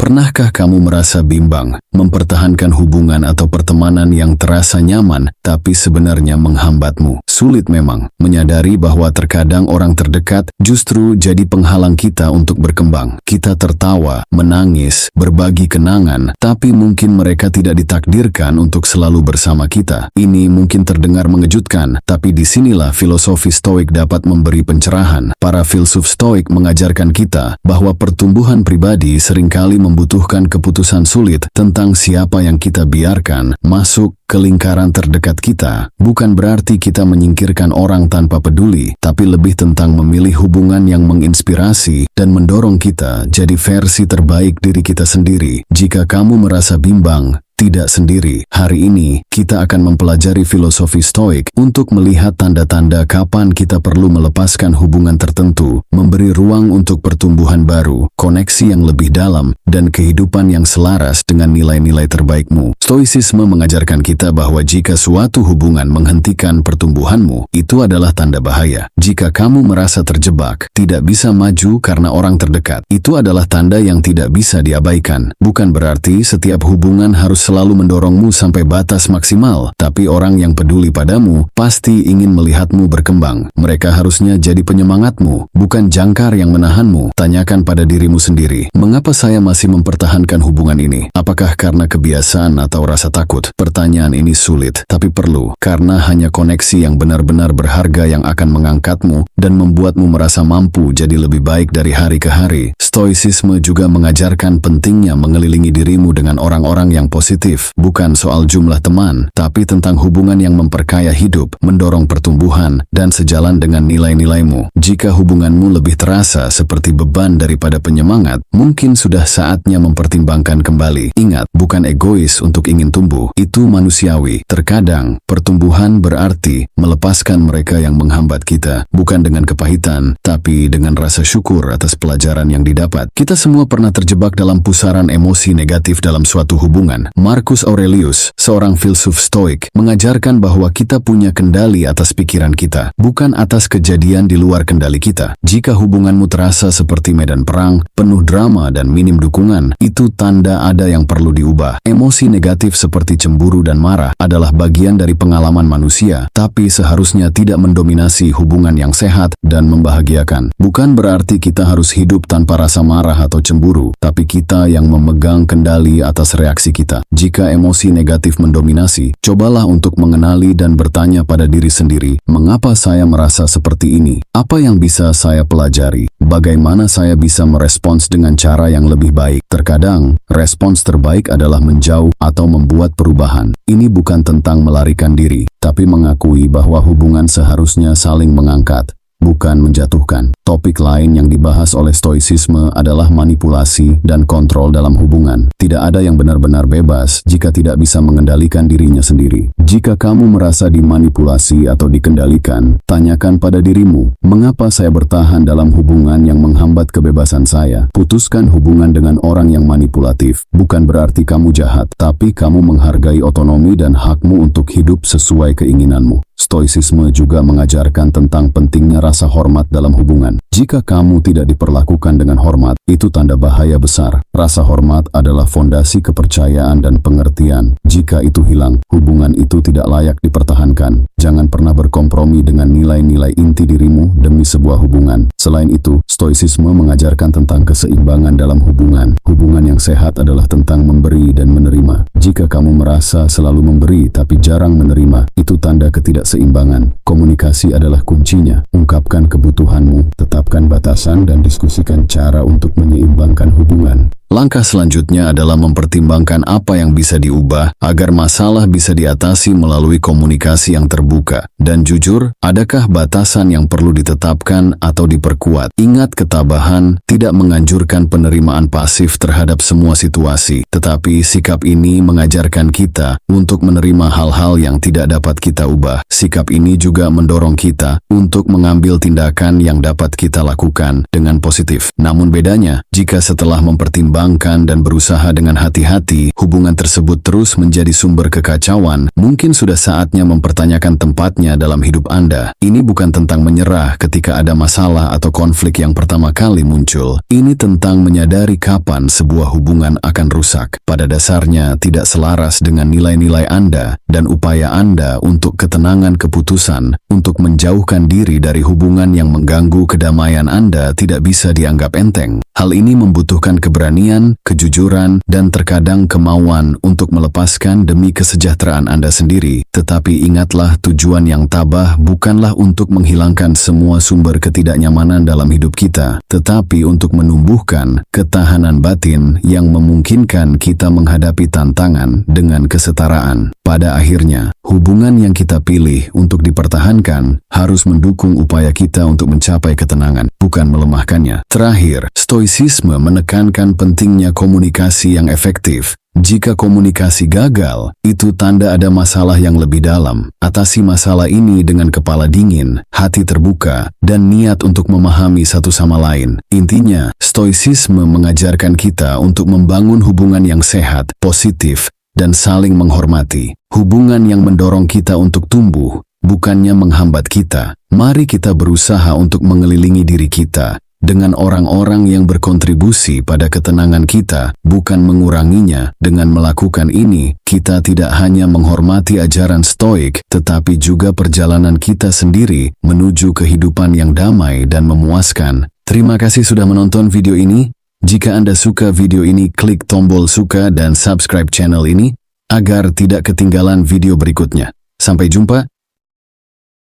Pernahkah kamu merasa bimbang, mempertahankan hubungan atau pertemanan yang terasa nyaman, tapi sebenarnya menghambatmu? Sulit memang, menyadari bahwa terkadang orang terdekat justru jadi penghalang kita untuk berkembang. Kita tertawa, menangis, berbagi kenangan, tapi mungkin mereka tidak ditakdirkan untuk selalu bersama kita. Ini mungkin terdengar mengejutkan, tapi disinilah filosofi Stoik dapat memberi pencerahan. Para filsuf Stoik mengajarkan kita bahwa pertumbuhan pribadi seringkali membutuhkan keputusan sulit tentang siapa yang kita biarkan masuk ke lingkaran terdekat kita. Bukan berarti kita menyingkirkan orang tanpa peduli, tapi lebih tentang memilih hubungan yang menginspirasi dan mendorong kita jadi versi terbaik diri kita sendiri. Jika kamu merasa bimbang, tidak sendiri. Hari ini, kita akan mempelajari filosofi Stoik untuk melihat tanda-tanda kapan kita perlu melepaskan hubungan tertentu, memberi ruang untuk pertumbuhan baru, koneksi yang lebih dalam, dan kehidupan yang selaras dengan nilai-nilai terbaikmu. Stoicisme mengajarkan kita bahwa jika suatu hubungan menghentikan pertumbuhanmu, itu adalah tanda bahaya. Jika kamu merasa terjebak, tidak bisa maju karena orang terdekat, itu adalah tanda yang tidak bisa diabaikan. Bukan berarti setiap hubungan harus selalu mendorongmu sampai batas maksimal, tapi orang yang peduli padamu pasti ingin melihatmu berkembang. Mereka harusnya jadi penyemangatmu, bukan jangkar yang menahanmu. Tanyakan pada dirimu sendiri, mengapa saya masih mempertahankan hubungan ini? Apakah karena kebiasaan atau rasa takut? Pertanyaan ini sulit, tapi perlu, karena hanya koneksi yang benar-benar berharga yang akan mengangkatmu dan membuatmu merasa mampu jadi lebih baik dari hari ke hari. Stoicisme juga mengajarkan pentingnya mengelilingi dirimu dengan orang-orang yang positif, bukan soal jumlah teman, tapi tentang hubungan yang memperkaya hidup, mendorong pertumbuhan, dan sejalan dengan nilai-nilaimu. Jika hubunganmu lebih terasa seperti beban daripada penyemangat, mungkin sudah saatnya mempertimbangkan kembali. Ingat, bukan egois untuk ingin tumbuh, itu manusiawi. Terkadang, pertumbuhan berarti melepaskan mereka yang menghambat kita, bukan dengan kepahitan, tapi dengan rasa syukur atas pelajaran yang didapat. Kita semua pernah terjebak dalam pusaran emosi negatif dalam suatu hubungan. Marcus Aurelius, seorang filsuf Stoik, mengajarkan bahwa kita punya kendali atas pikiran kita, bukan atas kejadian di luar kendali kita. Jika hubunganmu terasa seperti medan perang, penuh drama dan minim dukungan, itu tanda ada yang perlu diubah. Emosi negatif seperti cemburu dan marah adalah bagian dari pengalaman manusia, tapi seharusnya tidak mendominasi hubungan yang sehat dan membahagiakan. Bukan berarti kita harus hidup tanpa rasa marah atau cemburu, tapi kita yang memegang kendali atas reaksi kita. Jika emosi negatif mendominasi, cobalah untuk mengenali dan bertanya pada diri sendiri, mengapa saya merasa seperti ini? Apa yang bisa saya pelajari? Bagaimana saya bisa merespons dengan cara yang lebih baik? Terkadang, respons terbaik adalah menjauh atau membuat perubahan. Ini bukan tentang melarikan diri, tapi mengakui bahwa hubungan seharusnya saling mengangkat, bukan menjatuhkan. Topik lain yang dibahas oleh Stoicisme adalah manipulasi dan kontrol dalam hubungan. Tidak ada yang benar-benar bebas jika tidak bisa mengendalikan dirinya sendiri. Jika kamu merasa dimanipulasi atau dikendalikan, tanyakan pada dirimu, mengapa saya bertahan dalam hubungan yang menghambat kebebasan saya? Putuskan hubungan dengan orang yang manipulatif. Bukan berarti kamu jahat, tapi kamu menghargai otonomi dan hakmu untuk hidup sesuai keinginanmu. Stoicisme juga mengajarkan tentang pentingnya rasa hormat dalam hubungan. Jika kamu tidak diperlakukan dengan hormat, itu tanda bahaya besar. Rasa hormat adalah fondasi kepercayaan dan pengertian. Jika itu hilang, hubungan itu tidak layak dipertahankan. Jangan pernah berkompromi dengan nilai-nilai inti dirimu demi sebuah hubungan. Selain itu, Stoicisme mengajarkan tentang keseimbangan dalam hubungan. Hubungan yang sehat adalah tentang memberi dan menerima. Jika kamu merasa selalu memberi tapi jarang menerima, itu tanda ketidakseimbangan. Komunikasi adalah kuncinya. Ungkapkan kebutuhanmu, tetapkan batasan dan diskusikan cara untuk menyeimbangkan hubungan. Langkah selanjutnya adalah mempertimbangkan apa yang bisa diubah agar masalah bisa diatasi melalui komunikasi yang terbuka dan jujur. Adakah batasan yang perlu ditetapkan atau diperkuat? Ingat, ketabahan tidak menganjurkan penerimaan pasif terhadap semua situasi, tetapi sikap ini mengajarkan kita untuk menerima hal-hal yang tidak dapat kita ubah. Sikap ini juga mendorong kita untuk mengambil tindakan yang dapat kita lakukan dengan positif. Namun bedanya, jika setelah mempertimbangkan mempertimbangkan dan berusaha dengan hati-hati, hubungan tersebut terus menjadi sumber kekacauan, mungkin sudah saatnya mempertanyakan tempatnya dalam hidup Anda. Ini bukan tentang menyerah ketika ada masalah atau konflik yang pertama kali muncul. Ini tentang menyadari kapan sebuah hubungan akan rusak. Pada dasarnya tidak selaras dengan nilai-nilai Anda dan upaya Anda untuk ketenangan keputusan untuk menjauhkan diri dari hubungan yang mengganggu kedamaian Anda tidak bisa dianggap enteng. Hal ini membutuhkan keberanian, kejujuran, dan terkadang kemauan untuk melepaskan demi kesejahteraan Anda sendiri. Tetapi ingatlah, tujuan yang tabah bukanlah untuk menghilangkan semua sumber ketidaknyamanan dalam hidup kita, tetapi untuk menumbuhkan ketahanan batin yang memungkinkan kita menghadapi tantangan dengan kesetaraan. Pada akhirnya, hubungan yang kita pilih untuk dipertahankan harus mendukung upaya kita untuk mencapai ketenangan, bukan melemahkannya. Terakhir, stoicisme menekankan pentingnya komunikasi yang efektif. Jika komunikasi gagal, itu tanda ada masalah yang lebih dalam. Atasi masalah ini dengan kepala dingin, hati terbuka, dan niat untuk memahami satu sama lain. Intinya, stoicisme mengajarkan kita untuk membangun hubungan yang sehat, positif, dan saling menghormati. Hubungan yang mendorong kita untuk tumbuh, bukannya menghambat kita. Mari kita berusaha untuk mengelilingi diri kita dengan orang-orang yang berkontribusi pada ketenangan kita, bukan menguranginya. Dengan melakukan ini, kita tidak hanya menghormati ajaran stoik, tetapi juga perjalanan kita sendiri menuju kehidupan yang damai dan memuaskan. Terima kasih sudah menonton video ini. Jika Anda suka video ini, klik tombol suka dan subscribe channel ini agar tidak ketinggalan video berikutnya. Sampai jumpa